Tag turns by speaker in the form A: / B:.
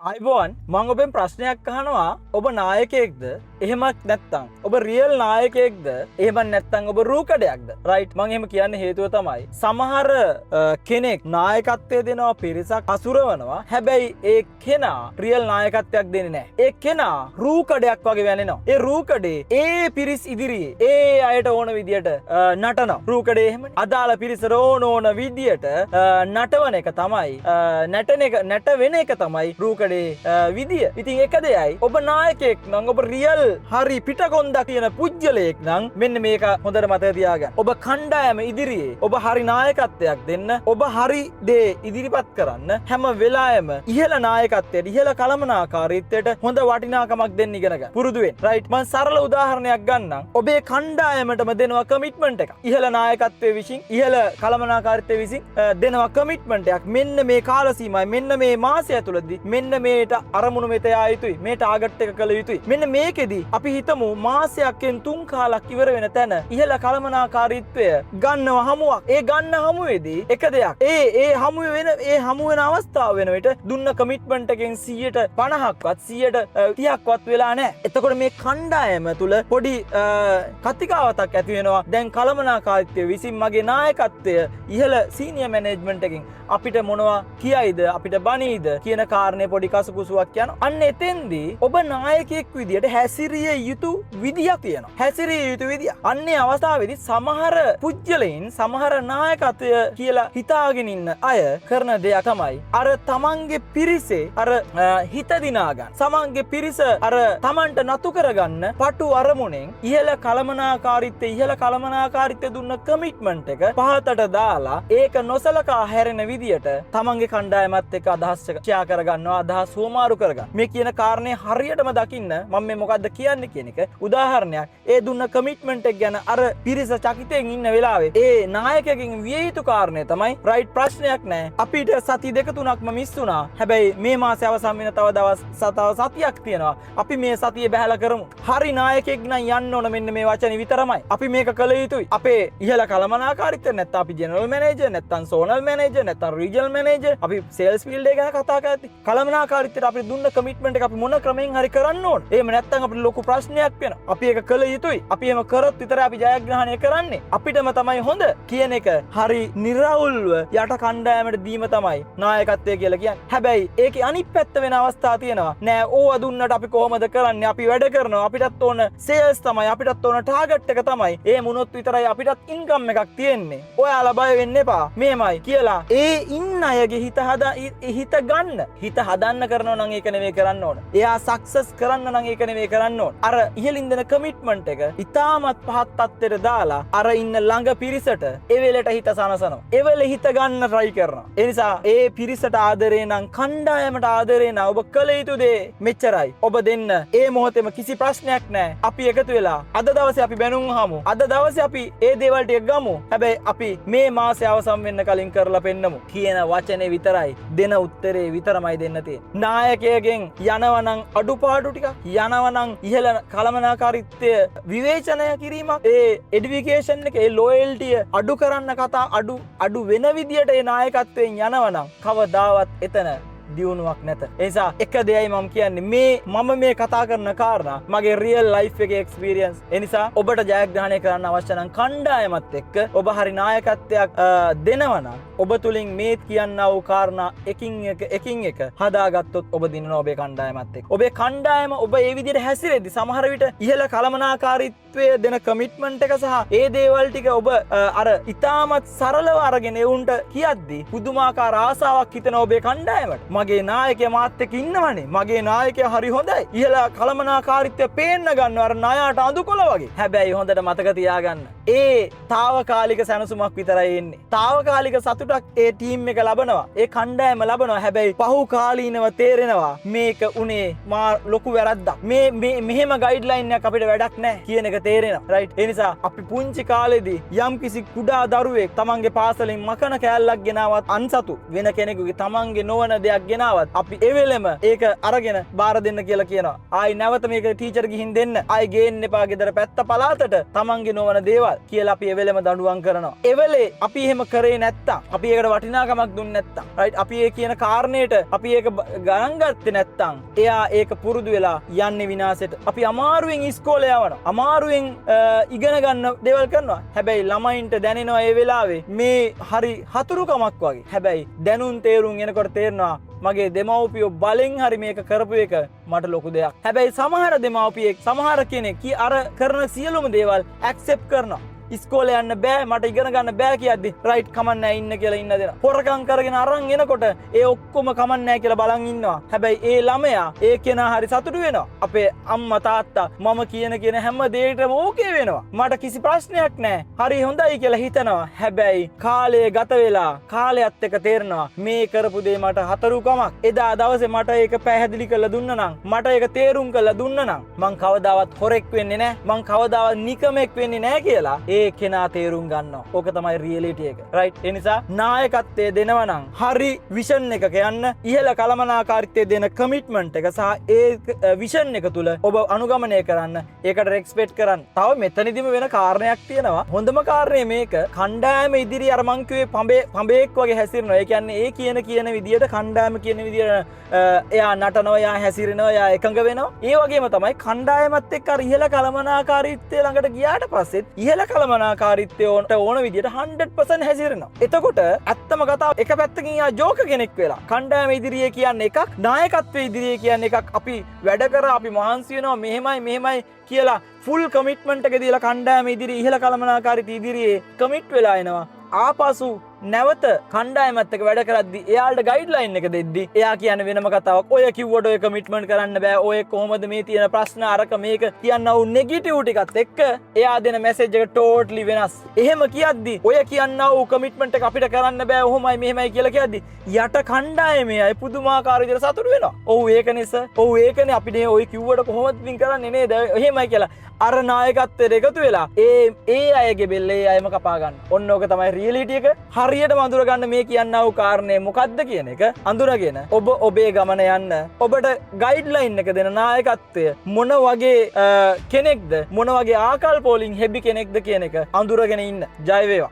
A: අයිබෝන් මං ඔබෙන් ප්‍රශ්නයක් අහනවා ඔබ නායකයෙක්ද එහෙමත් නැත්තම් ඔබ රියල් නායකයෙක්ද එහෙමත් නැත්තම් ඔබ රූකඩයක්ද රයිට් මං එහෙම කියන්න හේතුව තමයි සමහර කෙනෙක් නායකත්වය දෙනවා පිරිසක් අසුරවනවා හැබැයි ඒ කෙනා රියල් නායකත්වයක් දෙන්නේ නැහැ ඒ කෙනා රූකඩයක් වගේ වැනෙනවා ඒ රූකඩේ ඒ පිරිස් ඉදිරියේ ඒ අයට ඕන විදියට නටනවා රූකඩේ එහෙම අදාළ පිරිසට ඕන විදියට නටවන එක තමයි නැට වෙන එක තමයි රූකඩේ විදිය. ඉතින් එක දෙයයි ඔබ නායකයෙක් නම් ඔබ රියල් හරි පිටකොන්දක් තියෙන පුජ්‍යලයෙක් නම් මෙන්න මේක හොඳට මතක තියාගන්න. ඔබ කණ්ඩායම ඉදිරියේ ඔබ හරි නායකත්වයක් දෙන්න. ඔබ හරි දේ ඉදිරිපත් කරන්න. හැම වෙලාවෙම ඉහළ නායකත්වයට ඉහළ කළමනාකාරීත්වයට හොඳ වටිනාකමක් දෙන්න ඉගෙන ගන්න. පුරුදු වෙන්න. රයිට්. මම සරල උදාහරණයක් ගන්නම්. ඔබේ කණ්ඩායමටම දෙනවා කමිට්මන්ට් එකක්. ඉහළ නායකත්වයේ විසින් ඉහළ කළමනාකාරීත්වයේ විසින් දෙනවා කමිට්මන්ට් එකක්. මෙන්න මේ කාල සීමාවයි මෙන්න මේ මාසය ඇතුළතදී මෙන්න මේට අරමුණු මෙත යා යුතුයි මේ ටාගට් එක කළ යුතුයි මෙන්න මේකෙදි අපි හිතමු මාසයක්ෙන් 3 කාලක් ඉවර වෙන තැන ඉහළ කළමනාකාරීත්වය ගන්නව හමුවක් ඒ ගන්න හමුවේදී එක දෙයක් ඒ හමු වෙන අවස්ථාව වෙන විට දුන්න කමිට්මන්ට් එකෙන් 50%ක්වත් 30%ක්වත් වෙලා නැහැ එතකොට මේ කණ්ඩායම තුල පොඩි කතිකාවතක් ඇති වෙනවා දැන් කළමනාකාරීත්වය විසින් මගේ නායකත්වය ඉහළ සීනියර් මැනේජ්මන්ට් එකෙන් අපිට මොනවා කියයිද අපිට බනීද කියන කාරණේ පොඩි කසුකුසුවක් යනවා. අන්න එතෙන්දී ඔබ නායකයෙක් විදියට හැසිරිය යුතු විදියක් තියෙනවා. හැසිරිය යුතු විදිය. අන්නේ අවස්ථාවේදී සමහර පුජ්‍යලයින් සමහර නායකත්වය කියලා හිතාගෙන ඉන්න අය කරන දෙයක් තමයි අර තමන්ගේ පිරිසේ අර හිත දිනා ගන්න. සමන්ගේ පිරිස අර තමන්ට නතු කරගන්න පටු අරමුණෙන් ඉහළ කළමනාකාරීත්වය දුන්න කමිට්මන්ට් එක පහතට දාලා ඒක නොසලකා හැරෙන විදියට තමන්ගේ කණ්ඩායමත් එක්ක අදහස් ෂෙයා කරගන්නවා අදහස් හොමාරු කරගන්න. මේ කියන කාරණේ හරියටම දකින්න මම මේ මොකද්ද කියන්නේ කියන එක උදාහරණයක්. ඒ දුන්න කමිට්මන්ට් එක ගැන අර පිරිස චකිතෙන් ඉන්න වෙලාවේ ඒ නායකයෙක්ගෙන් විය යුතු කාරණේ තමයි රයිට් ප්‍රශ්නයක් නැහැ. අපිට සති දෙක තුනක්ම මිස් වුණා. හැබැයි මේ මාසේ අවසන් වෙන තව දවස් සතියක් තියෙනවා. අපි මේ සතියේ බහැලා කරමු. හරි නායකයෙක් නම් යන්න ඕන මෙන්න මේ වචනේ විතරමයි. අපි මේක කළ යුතුයි. අපේ ඉහළ කළමනාකාරීත්වය නැත්නම් අපි ජෙනරල් මැනේජර් නැත්නම් සෝනල් මැනේජර් නැත්නම් රීජනල් මැනේජර් අපි සේල්ස් ෆීල්ඩ් එක ගැන කතා කරද්දී කළමනාකාරීත්වයට අපි දුන්න කමිට්මන්ට් එක අපි මොන ක්‍රමයෙන් හරි කරන්න ඕන. එහෙම නැත්නම් අපිට ලොකු ප්‍රශ්නයක් වෙනවා. අපි ඒක කළ යුතුයි. අපි එහෙම කරොත් විතරයි අපි ජයග්‍රහණය කරන්නේ. අපිටම තමයි හොඳ කියන එක හරි නිර්වුල්ව යට කණ්ඩායමට දීම තමයි නායකත්වය කියලා කියන්නේ. හැබැයි ඒකේ අනිත් පැත්ත වෙන අවස්ථා තියෙනවා. නෑ ඕවා දුන්නට අපි කොහොමද කරන්නේ? අපි වැඩ කරනවා. අපිටත් ඕන සේල්ස් තමයි. අපිටත් ඕන ටාගට් එක තමයි. ඒ මුනොත් විතරයි අපිටත් ඉන්කම් එකක් තියෙන්නේ. ඔයාලා බය වෙන්න එපා. මේමයි කියලා ඒ ඉන්න අයගේ හිත හදන්න කරනවා නම් ඒක නෙවෙයි කරන්න ඕන. එයා සක්සස් කරන්න නම් ඒක නෙවෙයි කරන්න ඕන. අර ඉහළින් දෙන කමිට්මන්ට් එක ඉතාමත් පහත් තත්ත්වයට දාලා අර ඉන්න ළඟ පිරිසට ඒ වෙලට හිත සනසනවා. ඒ වෙලේ හිත ගන්න try කරනවා. ඒ නිසා ඒ පිරිසට ආදරේ නම් කණ්ඩායමට ආදරේ නම් ඔබ කළ යුතු දේ මෙච්චරයි. ඔබ දෙන්න ඒ මොහොතේම කිසි ප්‍රශ්නයක් නැහැ. අපි එකතු වෙලා අද දවසේ අපි බැනුම් හමු. අද දවසේ අපි ඒ දේවල් ටික ගමු. හැබැයි අපි මේ මාසේ අවසන් වෙන්න කලින් කරලා පෙන්නමු කියන වචනේ විතරයි දෙන උත්තරේ විතරමයි දෙන්න තියෙන්නේ. නායකයෙක්ගෙන් යනවනම් අඩුපාඩු ටික යනවනම් ඉහළ කළමනාකාරීත්වය විවේචනය කිරීමක් ඒ එඩියුකේෂන් එක ඒ ලොයල්ටිය අඩු කරන්න කතා අඩු වෙන විදියට ඒ නායකත්වයෙන් යනවනම් කවදාවත් එතන දියුණුවක් නැත. ඒ නිසා එක දෙයයි මම කියන්නේ මම මේ කතා කරන කාරණා මගේ රියල් ලයිෆ් එකේ එක්ස්පීරියන්ස්. ඒ නිසා ඔබට ජයග්‍රහණය කරන්න අවශ්‍ය නම් කණ්ඩායමත් එක්ක ඔබ හරි නායකත්වයක් දෙනවනම් ඔබ තුලින් මේ කියන්නා වූ කාරණා එකින් එක හදාගත්තොත් ඔබ දිනනවා ඔබේ කණ්ඩායමත් එක්ක. ඔබේ කණ්ඩායම ඔබ ඒ විදිහට හැසිරෙද්දි සමහර විට ඉහළ කළමනාකාරීත්වය දෙන කමිට්මන්ට් එක සහ ඒ දේවල් ටික ඔබ අර ඉතාමත් සරලව අරගෙන එවුන්ට කියද්දි පුදුමාකාර ආසාවක් හිතෙන ඔබේ කණ්ඩායමට මගේ නායකයා මාත් එක්ක ඉන්නවනේ. මගේ නායකයා හරි හොඳයි. ඉහළ කළමනාකාරීත්වය පේන්න ගන්නවා අර ණයට අඳුකොළ වගේ. හැබැයි හොඳට මතක තියාගන්න. ඒ తాවකාලික සැනසුමක් විතරයි එන්නේ. තාවකාලික සතුටක් ඒ ටීම් එක ලබනවා. ඒ කණ්ඩායම ලබනවා. හැබැයි පහුකාලීනව තේරෙනවා මේක උනේ මා ලොකු වැරද්දක්. මෙහෙම ගයිඩ්ලයින් එකක් අපිට වැඩක් නැහැ කියන එක තේරෙනවා. රයිට්. ඒ නිසා අපි පුංචි කාලේදී යම්කිසි කුඩා දරුවෙක් තමන්ගේ පාසලෙන් මකන කෑල්ලක් ගෙනාවත් අන්සතු වෙන කෙනෙකුගේ තමන්ගේ නොවන දෙයක් ගෙනාවත් අපි ඒ වෙලෙම ඒක අරගෙන බාර දෙන්න කියලා කියනවා. ආයි නැවත මේක ටීචර් ගිහින් දෙන්න. ආයි ගේන්න එපා ගෙදර පැත්ත පළාතට තමන්ගේ නොවන දේවල්. දේවල් කියලා අපි එවෙලෙම දඬුවම් කරනවා. එවෙලේ අපි එහෙම කරේ නැත්තම්, අපි ඒකට වටිනාකමක් දුන්නේ නැත්තම්, රයිට්, අපි ඒ කියන කාරණේට අපි ඒක ගණන් ගත්තේ නැත්තම්, එයා ඒක පුරුදු වෙලා යන්නේ විනාශෙට. අපි අමාරුවෙන් ඉස්කෝලේ යවනවා, අමාරුවෙන් ඉගෙන ගන්න දේවල් කරනවා. හැබැයි ළමයින්ට දැනෙනවා ඒ වෙලාවේ මේ හරි හතුරුකමක් වගේ. හැබැයි දැනුම් තේරුම් එනකොට තේරෙනවා මගේ දෙමව්පියෝ බලෙන් හරි මේක කරපු එක මට ලොකු දෙයක්. හැබැයි සමහර දෙමව්පියෙක්, සමහර කෙනෙක් අර කරන සියලුම දේවල් ඇක්සෙප්ට් කරනවා. ඉස්කෝලේ යන්න බෑ, මට ඉගෙන ගන්න බෑ කියද්දි රයිට් කමන්නේ ඉන්න කියලා ඉන්න දෙනවා. හොරකම් කරගෙන අරන් එනකොට ඒ ඔක්කොම කමන්නේ කියලා බලන් ඉන්නවා. හැබැයි ඒ ළමයා ඒ කෙනා හරි සතුටු වෙනවා. අපේ අම්මා තාත්තා මම කියන හැම දෙයකටම ඕකේ වෙනවා. මට කිසි ප්‍රශ්නයක් නෑ. හරි හොඳයි කියලා හිතනවා. හැබැයි කාලය ගත වෙලා කාලයත් එක්ක තේරෙනවා මේ කරපු දේ මට හතරුකමක්. එදා දවසේ මට ඒක පැහැදිලි කරලා දුන්නා නම්, මට ඒක තේරුම් කරලා දුන්නා නම් මං කවදාවත් හොරෙක් වෙන්නේ නෑ. මං කවදාවත් නිකමෙක් වෙන්නේ නෑ කියලා ඒ කෙනා තේරුම් ගන්නවා. ඕක තමයි රියැලිටි එක. රයිට්. ඒ නිසා නායකත්වයේ දෙනවා නම් හරි විෂන් එකක යන්න, ඉහළ කළමනාකාරීත්වයේ දෙන කමිට්මන්ට් එක සහ ඒ විෂන් එක තුල ඔබ අනුගමනය කරන්න, ඒකට රෙස්පෙක්ට් කරන්න. තව මෙතනදිම වෙන කාරණයක් තියෙනවා. හොඳම කාරණේ මේක කණ්ඩායම ඉදිරි අර මං කිව්වේ පඹේක් වගේ හැසිරෙනවා. ඒ කියන්නේ ඒ කියන විදියට කණ්ඩායම කියන විදියට එයා නටනවා, එයා හැසිරෙනවා, එයා එකඟ වෙනවා. ඒ වගේම තමයි කණ්ඩායමත් එක්ක අර ඉහළ කළමනාකාරීත්වය ළඟට ගියාට පස්සෙත් ඉහළ කළමනාකාරීත්වයට ඕන විදියට 100% හැසිරෙනවා. එතකොට ඇත්තම කතාව එක පැත්තකින් යා ජෝක කෙනෙක් වෙලා කණ්ඩායම ඉදිරියේ කියන්නේ එකක්, නායකත්වයේ ඉදිරියේ කියන්නේ එකක්. අපි වැඩ කරා, අපි මහන්සි වෙනවා, මෙහෙමයි කියලා ෆුල් කමිට්මන්ට් එක දීලා කණ්ඩායම ඉදිරියේ ඉහළ කළමනාකාරීත්වය ඉදිරියේ කමිට් වෙලා එනවා. ආපසු නැවත කණ්ඩායමත් එක්ක වැඩ කරද්දි එයාලට ගයිඩ්ලයින් එක දෙද්දි එයා කියන්නේ වෙනම කතාවක්. ඔය කිව්වට ඔය කමිට්මන්ට් කරන්න බෑ. ඔය කොහොමද මේ තියෙන ප්‍රශ්න අරක මේක කියන්නව නෙගටිව් ටිකත් එක්ක එයා දෙන මැසේජ් එක ටෝටලි වෙනස්. එහෙම කියද්දි ඔය කියන්නව කමිට්මන්ට් එක අපිට කරන්න බෑ, ඔහොමයි මෙහෙමයි කියලා කියද්දි යට කණ්ඩායමේ අය පුදුමාකාර විදිහට සතුටු වෙනවා. ඔව් ඒකනේ සර්. ඔව් ඒකනේ අපි ඔය කිව්වට කොහොමද වින් කරන්නේ නේද? එහෙමයි කියලා අර නායකත්වයට එකතු වෙලා ඒ අයගේ බෙල්ල ඒ අයම කපා ගන්න. ඔන්න ඕක තමයි රියැලිටි එක. හරියටම අඳුරගන්න මේ කියන්නව කාරණේ මොකද්ද කියන එක අඳුරගෙන ඔබ ඔබේ ගමන යන්න. ඔබට ගයිඩ්ලයින් එක දෙන නායකත්වය මොන වගේ කෙනෙක්ද, මොන වගේ ආකල්ප වලින් හෙබි කෙනෙක්ද කියන එක අඳුරගෙන ඉන්න. ජය වේවා.